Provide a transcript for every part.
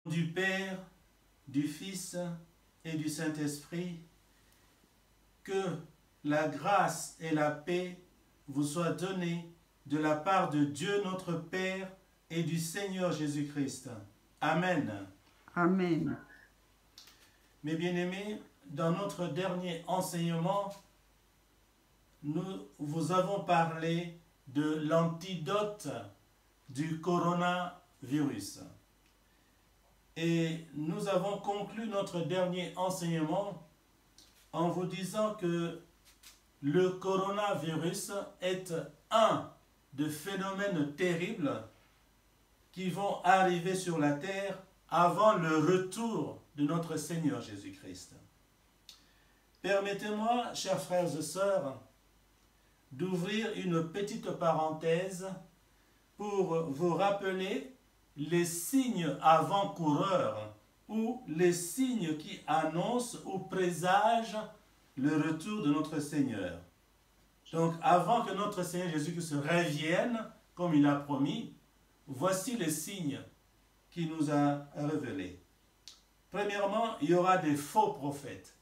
Du Père, du Fils et du Saint-Esprit, que la grâce et la paix vous soient données de la part de Dieu notre Père et du Seigneur Jésus-Christ. Amen. Amen. Mes bien-aimés, dans notre dernier enseignement, nous vous avons parlé de l'antidote du coronavirus. Et nous avons conclu notre dernier enseignement en vous disant que le coronavirus est un des phénomènes terribles qui vont arriver sur la terre avant le retour de notre Seigneur Jésus-Christ. Permettez-moi, chers frères et sœurs, d'ouvrir une petite parenthèse pour vous rappeler les signes avant-coureurs ou les signes qui annoncent ou présagent le retour de notre Seigneur. Donc, avant que notre Seigneur Jésus-Christ revienne, comme il a promis, voici les signes qu'il nous a révélés. Premièrement, il y aura des faux prophètes.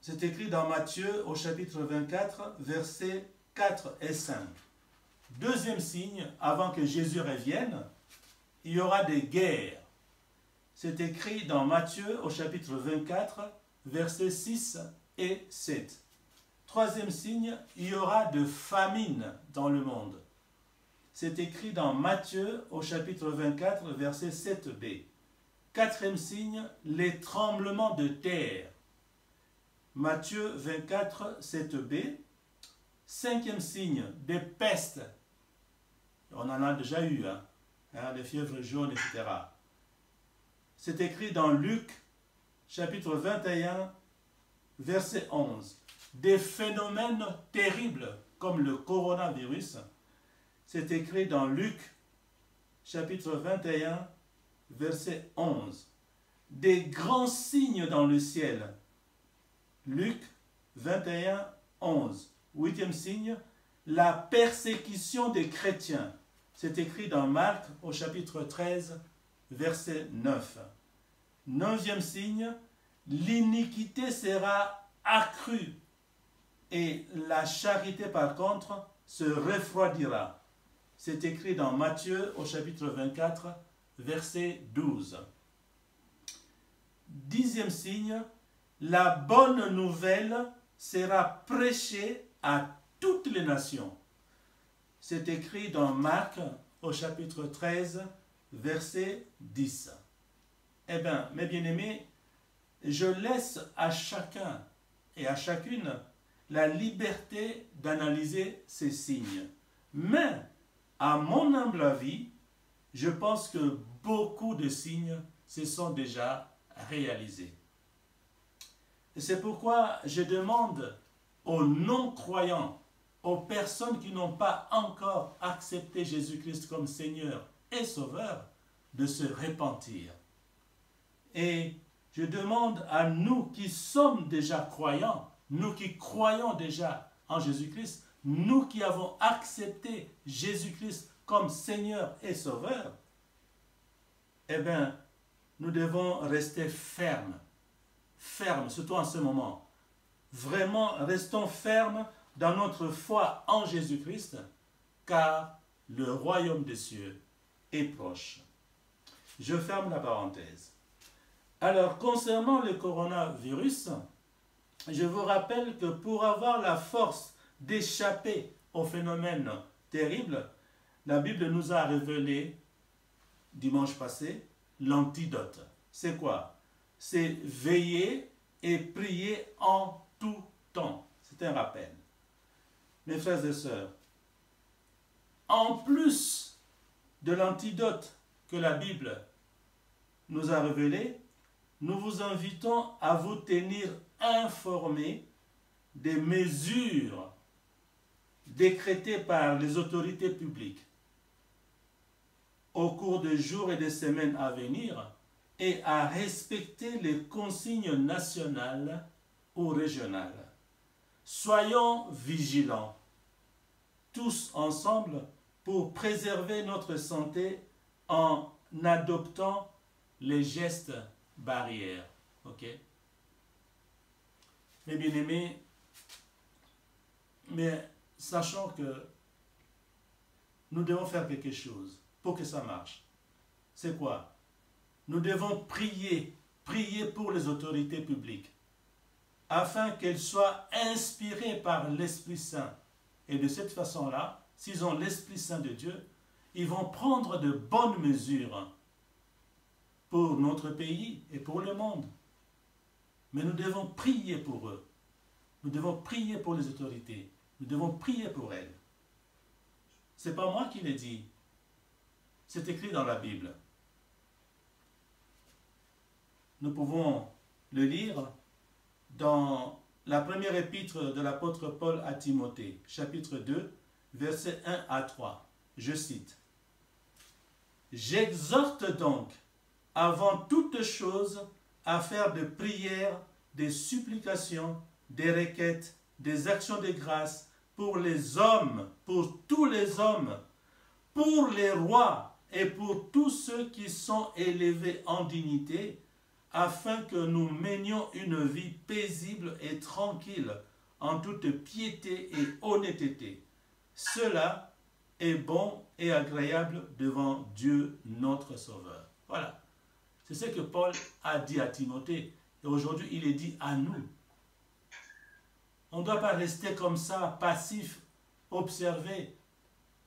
C'est écrit dans Matthieu au chapitre 24, versets 4 et 5. Deuxième signe, avant que Jésus revienne, il y aura des guerres. C'est écrit dans Matthieu au chapitre 24, versets 6 et 7. Troisième signe, il y aura de famine dans le monde. C'est écrit dans Matthieu au chapitre 24, verset 7b. Quatrième signe, les tremblements de terre. Matthieu 24, 7b. Cinquième signe, des pestes. On en a déjà eu, les fièvres jaunes, etc. C'est écrit dans Luc, chapitre 21, verset 11. Des phénomènes terribles, comme le coronavirus. C'est écrit dans Luc, chapitre 21, verset 11. Des grands signes dans le ciel. Luc 21, 11. Huitième signe, la persécution des chrétiens. C'est écrit dans Marc au chapitre 13, verset 9. Neuvième signe, l'iniquité sera accrue et la charité par contre se refroidira. C'est écrit dans Matthieu au chapitre 24, verset 12. Dixième signe, la bonne nouvelle sera prêchée à toutes les nations. C'est écrit dans Marc au chapitre 13, verset 10. Eh bien, mes bien-aimés, je laisse à chacun et à chacune la liberté d'analyser ces signes. Mais, à mon humble avis, je pense que beaucoup de signes se sont déjà réalisés. Et c'est pourquoi je demande aux non-croyants, aux personnes qui n'ont pas encore accepté Jésus-Christ comme Seigneur et Sauveur, de se repentir. Et je demande à nous qui sommes déjà croyants, nous qui croyons déjà en Jésus-Christ, nous qui avons accepté Jésus-Christ comme Seigneur et Sauveur, eh bien, nous devons rester fermes, surtout en ce moment. Vraiment, restons fermes dans notre foi en Jésus-Christ, car le royaume des cieux est proche. Je ferme la parenthèse. Alors, concernant le coronavirus, je vous rappelle que pour avoir la force d'échapper au phénomène terrible, la Bible nous a révélé, dimanche passé, l'antidote. C'est quoi? C'est veiller et prier en tout temps. C'est un rappel. Mes frères et sœurs, en plus de l'antidote que la Bible nous a révélé, nous vous invitons à vous tenir informés des mesures décrétées par les autorités publiques au cours des jours et des semaines à venir et à respecter les consignes nationales ou régionales. Soyons vigilants, tous ensemble, pour préserver notre santé en adoptant les gestes barrières. Ok? Mes bien-aimés, mais sachant que nous devons faire quelque chose pour que ça marche. C'est quoi? Nous devons prier pour les autorités publiques, afin qu'elles soient inspirées par l'Esprit Saint. Et de cette façon-là, s'ils ont l'Esprit Saint de Dieu, ils vont prendre de bonnes mesures pour notre pays et pour le monde. Mais nous devons prier pour eux. Nous devons prier pour les autorités. Nous devons prier pour elles. Ce n'est pas moi qui l'ai dit. C'est écrit dans la Bible. Nous pouvons le lire dans la première épître de l'apôtre Paul à Timothée, chapitre 2, versets 1 à 3. Je cite. « J'exhorte donc, avant toute chose, à faire des prières, des supplications, des requêtes, des actions de grâce pour les hommes, pour tous les hommes, pour les rois et pour tous ceux qui sont élevés en dignité, afin que nous menions une vie paisible et tranquille, en toute piété et honnêteté. Cela est bon et agréable devant Dieu notre Sauveur. » Voilà. C'est ce que Paul a dit à Timothée. Et aujourd'hui, il est dit à nous. On ne doit pas rester comme ça, passif, observer,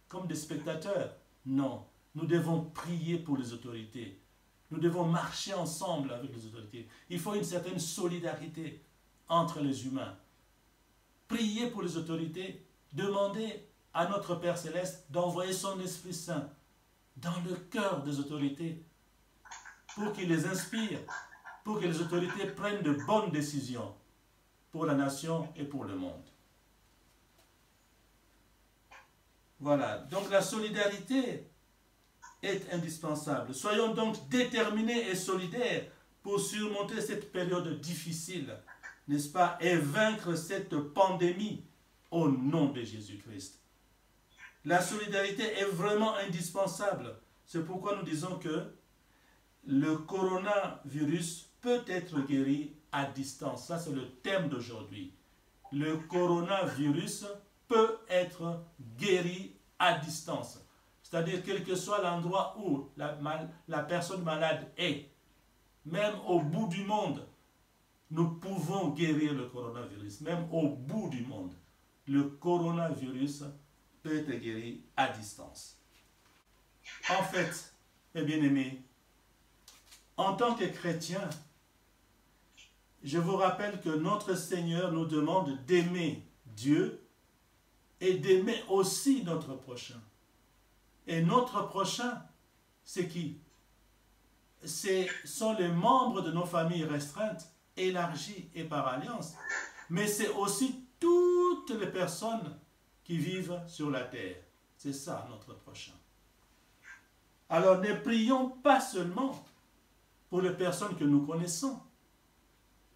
comme des spectateurs. Non, nous devons prier pour les autorités. Nous devons marcher ensemble avec les autorités. Il faut une certaine solidarité entre les humains. Prier pour les autorités, demander à notre Père Céleste d'envoyer son Esprit Saint dans le cœur des autorités pour qu'il les inspire, pour que les autorités prennent de bonnes décisions pour la nation et pour le monde. Voilà, donc la solidarité est indispensable. Soyons donc déterminés et solidaires pour surmonter cette période difficile, n'est-ce pas, et vaincre cette pandémie au nom de Jésus-Christ. La solidarité est vraiment indispensable. C'est pourquoi nous disons que le coronavirus peut être guéri à distance. Ça, c'est le thème d'aujourd'hui. Le coronavirus peut être guéri à distance. C'est-à-dire, quel que soit l'endroit où la personne malade est, même au bout du monde, nous pouvons guérir le coronavirus. Même au bout du monde, le coronavirus peut être guéri à distance. En fait, mes bien-aimés, en tant que chrétiens, je vous rappelle que notre Seigneur nous demande d'aimer Dieu et d'aimer aussi notre prochain. Et notre prochain, c'est qui? Ce sont les membres de nos familles restreintes, élargies et par alliance. Mais c'est aussi toutes les personnes qui vivent sur la terre. C'est ça notre prochain. Alors ne prions pas seulement pour les personnes que nous connaissons,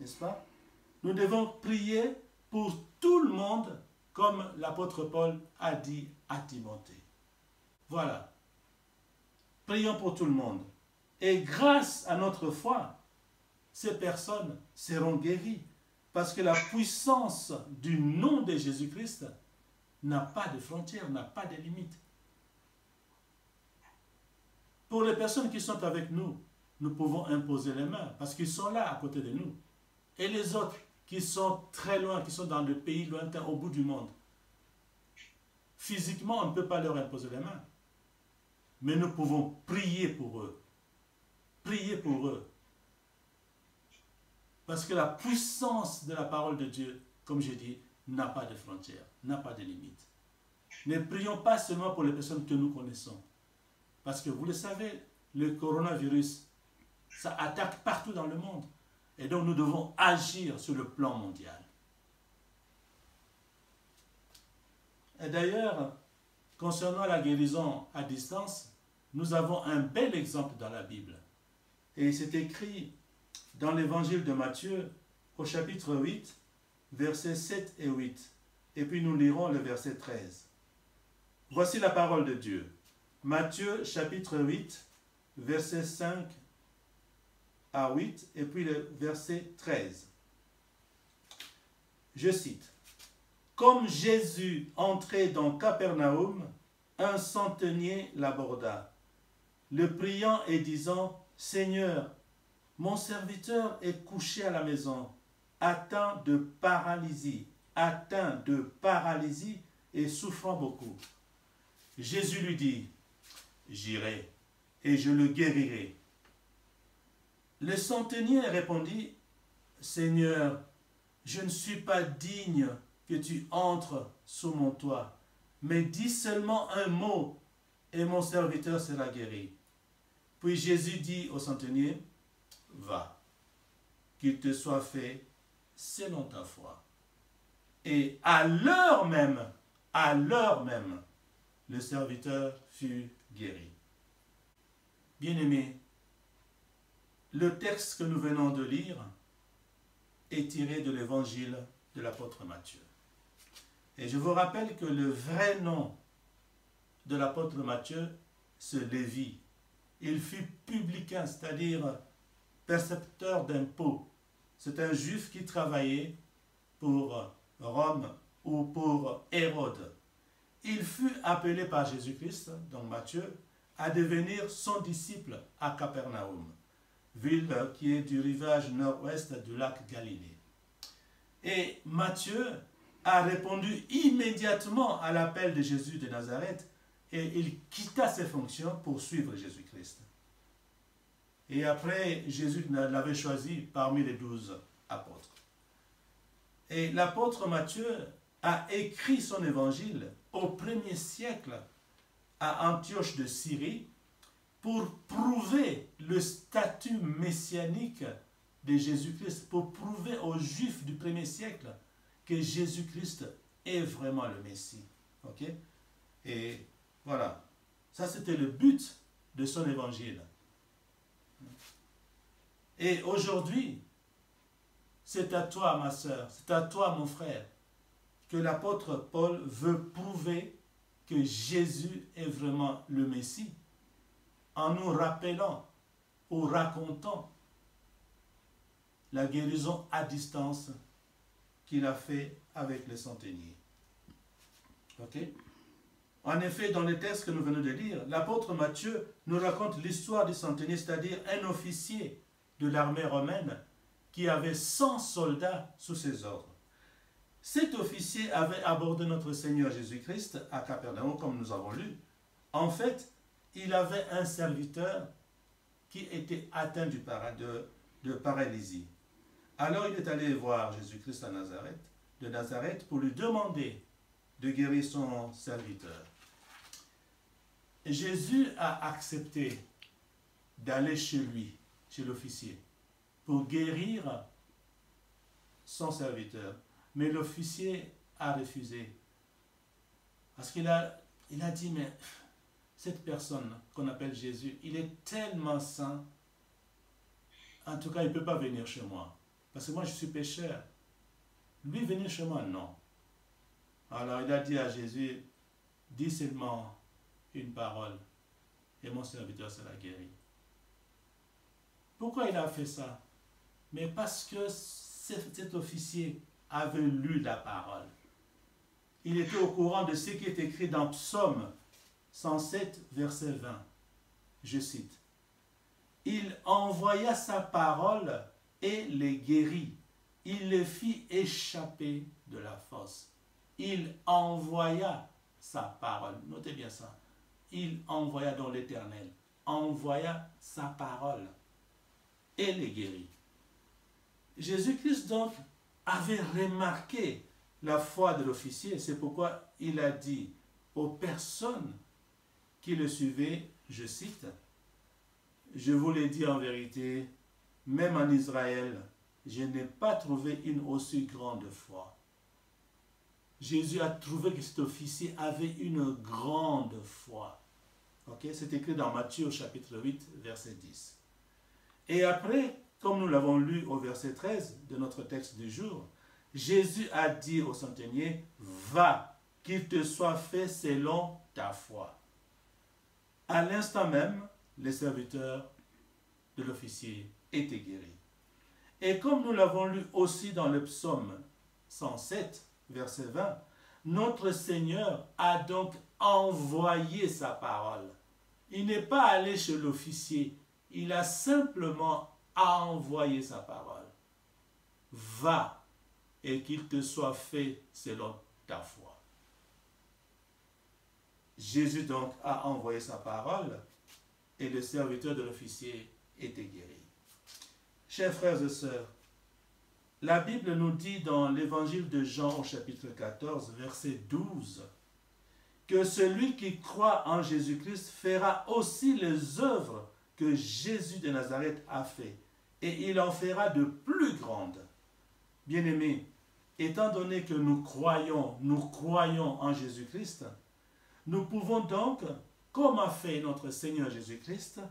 n'est-ce pas? Nous devons prier pour tout le monde, comme l'apôtre Paul a dit à Timothée. Voilà. Prions pour tout le monde. Et grâce à notre foi, ces personnes seront guéries. Parce que la puissance du nom de Jésus-Christ n'a pas de frontières, n'a pas de limites. Pour les personnes qui sont avec nous, nous pouvons imposer les mains parce qu'ils sont là à côté de nous. Et les autres qui sont très loin, qui sont dans le pays lointain, au bout du monde, physiquement, on ne peut pas leur imposer les mains. Mais nous pouvons prier pour eux. Prier pour eux. Parce que la puissance de la parole de Dieu, comme j'ai dit, n'a pas de frontières, n'a pas de limites. Ne prions pas seulement pour les personnes que nous connaissons. Parce que vous le savez, le coronavirus, ça attaque partout dans le monde. Et donc nous devons agir sur le plan mondial. Et d'ailleurs, concernant la guérison à distance, nous avons un bel exemple dans la Bible. Et c'est écrit dans l'évangile de Matthieu, au chapitre 8, versets 7 et 8. Et puis nous lirons le verset 13. Voici la parole de Dieu. Matthieu, chapitre 8, versets 5 à 8, et puis le verset 13. Je cite. « Comme Jésus entrait dans Capernaum, un centenier l'aborda, le priant et disant, « Seigneur, mon serviteur est couché à la maison, atteint de paralysie et souffrant beaucoup. » Jésus lui dit, « J'irai et je le guérirai. » Le centenier répondit, « Seigneur, je ne suis pas digne que tu entres sous mon toit, mais dis seulement un mot et mon serviteur sera guéri. » Puis Jésus dit au centenier, « Va, qu'il te soit fait selon ta foi. » Et à l'heure même, le serviteur fut guéri. Bien-aimés, le texte que nous venons de lire est tiré de l'évangile de l'apôtre Matthieu. Et je vous rappelle que le vrai nom de l'apôtre Matthieu, c'est Lévi. Il fut publicain, c'est-à-dire percepteur d'impôts. C'est un juif qui travaillait pour Rome ou pour Hérode. Il fut appelé par Jésus-Christ, donc Matthieu, à devenir son disciple à Capernaum, ville qui est du rivage nord-ouest du lac Galilée. Et Matthieu a répondu immédiatement à l'appel de Jésus de Nazareth et il quitta ses fonctions pour suivre Jésus-Christ. Et après, Jésus l'avait choisi parmi les 12 apôtres. Et l'apôtre Matthieu a écrit son évangile au 1er siècle à Antioche de Syrie pour prouver le statut messianique de Jésus-Christ, pour prouver aux Juifs du 1er siècle que Jésus-Christ est vraiment le Messie. Ok? Et voilà, ça c'était le but de son évangile. Et aujourd'hui, c'est à toi, ma sœur, c'est à toi, mon frère, que l'apôtre Paul veut prouver que Jésus est vraiment le Messie, en nous rappelant ou racontant la guérison à distance qu'il a fait avec les centeniers. Ok? En effet, dans les textes que nous venons de lire, l'apôtre Matthieu nous raconte l'histoire du centenier, c'est-à-dire un officier de l'armée romaine qui avait 100 soldats sous ses ordres. Cet officier avait abordé notre Seigneur Jésus-Christ à Capernaum, comme nous avons lu. En fait, il avait un serviteur qui était atteint de paralysie. Alors il est allé voir Jésus-Christ de Nazareth, pour lui demander de guérir son serviteur. Jésus a accepté d'aller chez lui, chez l'officier, pour guérir son serviteur. Mais l'officier a refusé. Parce qu'il a dit, mais cette personne qu'on appelle Jésus, il est tellement saint, en tout cas il ne peut pas venir chez moi. Parce que moi je suis pécheur. Lui venir chez moi, non. Alors il a dit à Jésus, dis seulement une parole et mon serviteur sera guéri. Pourquoi il a fait ça? Mais parce que cet officier avait lu la parole. Il était au courant de ce qui est écrit dans Psaume 107, verset 20. Je cite. « Il envoya sa parole et les guérit. Il les fit échapper de la fosse. » Il envoya sa parole. Notez bien ça. Il envoya dans l'Éternel. Envoya sa parole et les guérit. Jésus-Christ donc avait remarqué la foi de l'officier. C'est pourquoi il a dit aux personnes qui le suivaient, je cite, « Je vous l'ai dit en vérité, même en Israël, je n'ai pas trouvé une aussi grande foi. » Jésus a trouvé que cet officier avait une grande foi. Okay? C'est écrit dans Matthieu au chapitre 8, verset 10. Et après, comme nous l'avons lu au verset 13 de notre texte du jour, Jésus a dit au centenier, « Va, qu'il te soit fait selon ta foi. » À l'instant même, le serviteur de l'officier était guéri. Et comme nous l'avons lu aussi dans le psaume 107, verset 20, notre Seigneur a donc envoyé sa parole. Il n'est pas allé chez l'officier, il a simplement envoyé sa parole. Va et qu'il te soit fait selon ta foi. Jésus donc a envoyé sa parole et le serviteur de l'officier était guéri. Chers frères et sœurs, la Bible nous dit dans l'évangile de Jean au chapitre 14, verset 12, que celui qui croit en Jésus-Christ fera aussi les œuvres que Jésus de Nazareth a fait, et il en fera de plus grandes. Bien-aimés, étant donné que nous croyons en Jésus-Christ, nous pouvons donc, comme a fait notre Seigneur Jésus-Christ,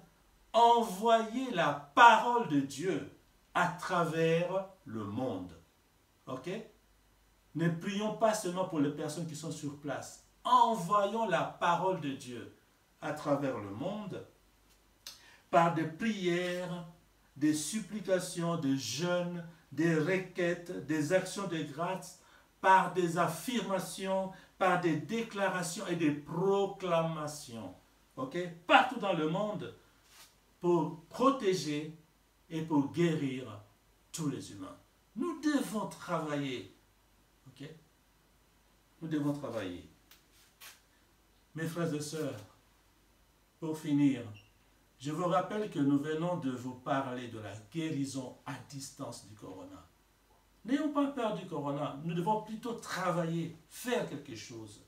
envoyer la parole de Dieu à travers le monde. Ok? Ne prions pas seulement pour les personnes qui sont sur place. Envoyons la parole de Dieu à travers le monde par des prières, des supplications, des jeûnes, des requêtes, des actions de grâce, par des affirmations, par des déclarations et des proclamations. Ok? Partout dans le monde, pour protéger et pour guérir tous les humains. Nous devons travailler. Ok? Nous devons travailler. Mes frères et sœurs, pour finir, je vous rappelle que nous venons de vous parler de la guérison à distance du corona. N'ayons pas peur du corona, nous devons plutôt travailler, faire quelque chose.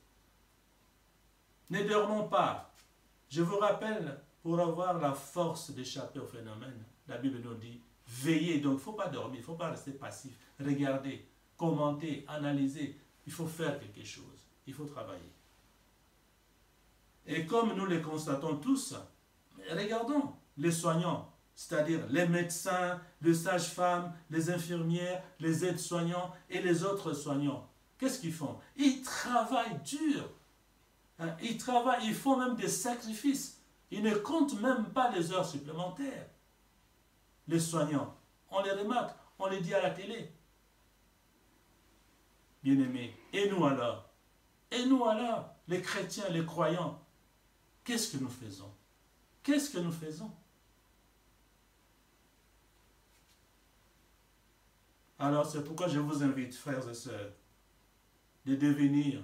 Ne dormons pas. Je vous rappelle, pour avoir la force d'échapper au phénomène, la Bible nous dit, veillez, donc il ne faut pas dormir, il ne faut pas rester passif. Regardez, commentez, analysez, il faut faire quelque chose, il faut travailler. Et comme nous le constatons tous, regardons les soignants, c'est-à-dire les médecins, les sages-femmes, les infirmières, les aides-soignants et les autres soignants. Qu'est-ce qu'ils font? Ils travaillent dur. Ils travaillent, ils font même des sacrifices. Ils ne comptent même pas les heures supplémentaires. Les soignants, on les remarque, on les dit à la télé. Bien-aimés, et nous alors? Et nous alors, les chrétiens, les croyants, qu'est-ce que nous faisons? Qu'est-ce que nous faisons? Alors c'est pourquoi je vous invite, frères et sœurs, de devenir,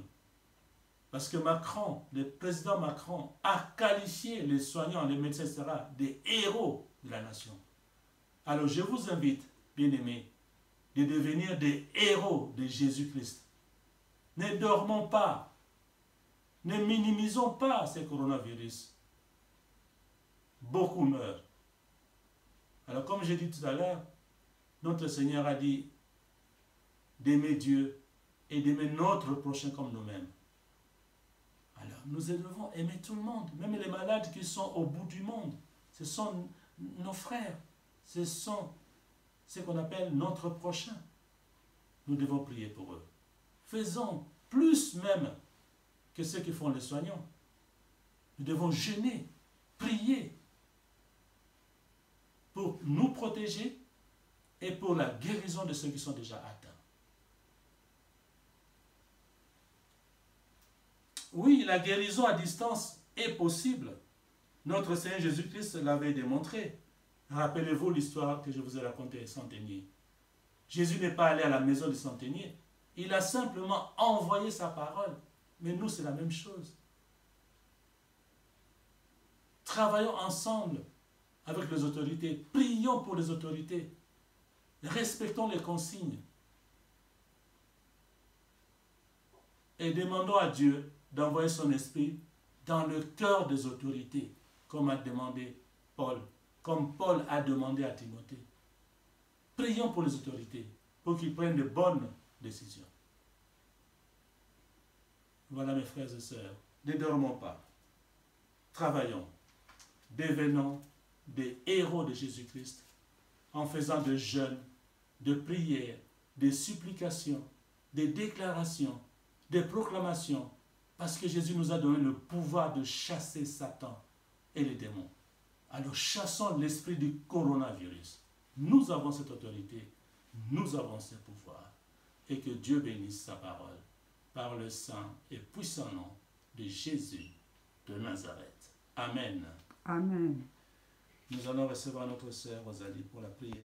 parce que Macron, le président Macron, a qualifié les soignants, les médecins, etc., des héros de la nation. Alors je vous invite, bien-aimés, de devenir des héros de Jésus-Christ. Ne dormons pas, ne minimisons pas ce coronavirus. Beaucoup meurent. Alors comme j'ai dit tout à l'heure, notre Seigneur a dit d'aimer Dieu et d'aimer notre prochain comme nous-mêmes. Alors nous devons aimer tout le monde, même les malades qui sont au bout du monde. Ce sont nos frères, ce sont ce qu'on appelle notre prochain. Nous devons prier pour eux. Faisons plus même que ceux qui font les soignants. Nous devons jeûner, prier pour nous protéger et pour la guérison de ceux qui sont déjà atteints. Oui, la guérison à distance est possible. Notre Seigneur Jésus-Christ l'avait démontré. Rappelez-vous l'histoire que je vous ai racontée, centenier. Jésus n'est pas allé à la maison du centenier. Il a simplement envoyé sa parole. Mais nous, c'est la même chose. Travaillons ensemble avec les autorités. Prions pour les autorités. Respectons les consignes. Et demandons à Dieu d'envoyer son esprit dans le cœur des autorités, comme a demandé Paul, comme Paul a demandé à Timothée. Prions pour les autorités, pour qu'ils prennent de bonnes décisions. Voilà mes frères et sœurs, ne dormons pas. Travaillons, devenons des héros de Jésus-Christ en faisant des jeûnes, de prières, des supplications, des déclarations, des proclamations, parce que Jésus nous a donné le pouvoir de chasser Satan et les démons. Alors chassons l'esprit du coronavirus. Nous avons cette autorité, nous avons ce pouvoir. Et que Dieu bénisse sa parole par le saint et puissant nom de Jésus de Nazareth. Amen. Amen. Nous allons recevoir notre sœur Rosalie pour la prière.